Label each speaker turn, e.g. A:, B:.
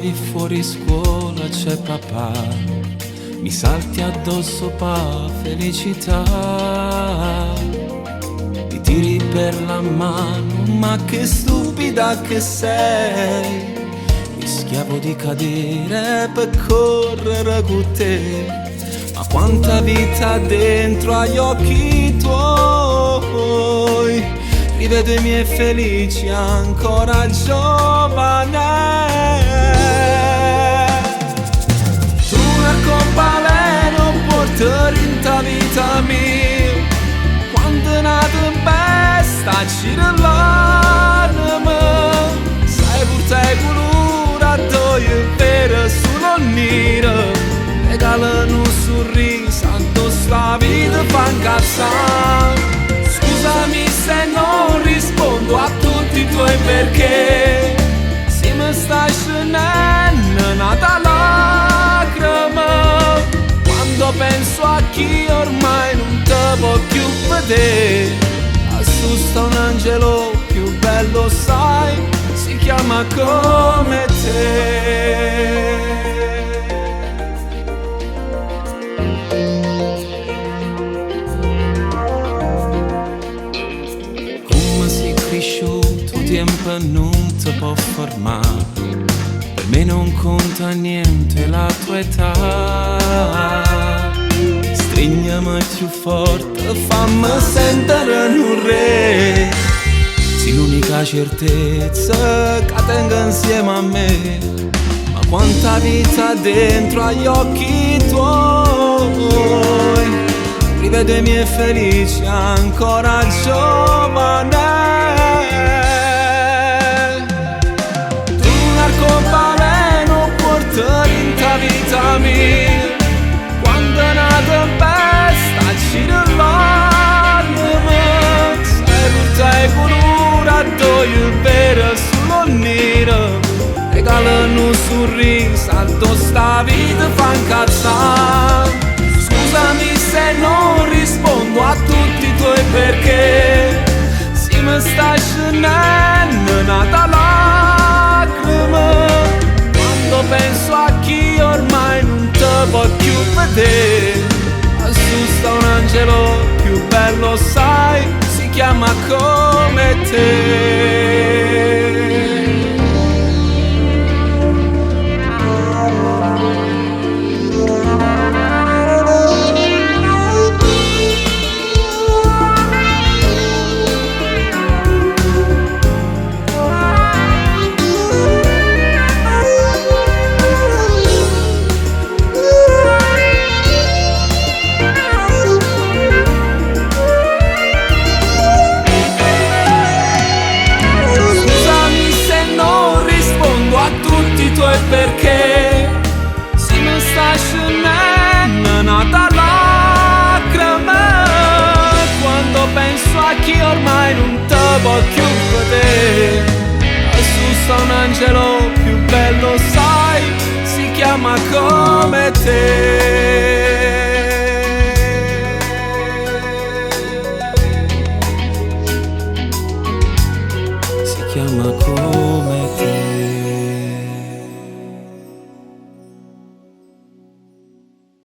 A: trovi fuori scuola c'è papà, mi salti addosso pa' felicità, mi tiri per la mano, ma che stupida che sei, rischiavo di cadere per correre con te, ma quanta vita dentro agli occhi tuoi, rivedo i miei felici ancora giovane. Tu un arcobaleno portare in ta vita mia, quando è una tempesta ci relano, sai portai colura dove vera solo nera, regalano un sorriso addosso la vita fa incazzare. Scusami se non rispondo a tutti i tuoi perché, se mi stai scendendo nata lacrima, quando penso a chi ormai non te può più vedere, assusta un angelo più bello sai, si chiama come te. Tempo non ti può fermare, per me non conta niente la tua età. Stringiami più forte, fammi sentire un re, sei l'unica certezza che tengo insieme a me, ma quanta vita dentro agli occhi tuoi, rivedo i miei felici ancora giovane. Arcobaleno portare in ta vita mia, quando è una tempesta ci relano, sai portai colura dove vera solo nera, regalano un sorriso addosso sta vita fa incazzare. Scusami se non rispondo a tutti i tuoi perché, se mi stai scendendo nata lacrima, quando penso a chi ormai non te può più vedere, assusta un angelo più bello sai, si chiama come te. Perché se mi stai scendendo nata lacrima, quando penso a chi ormai non te può più vedere, assusta un angelo più bello sai, si chiama come te.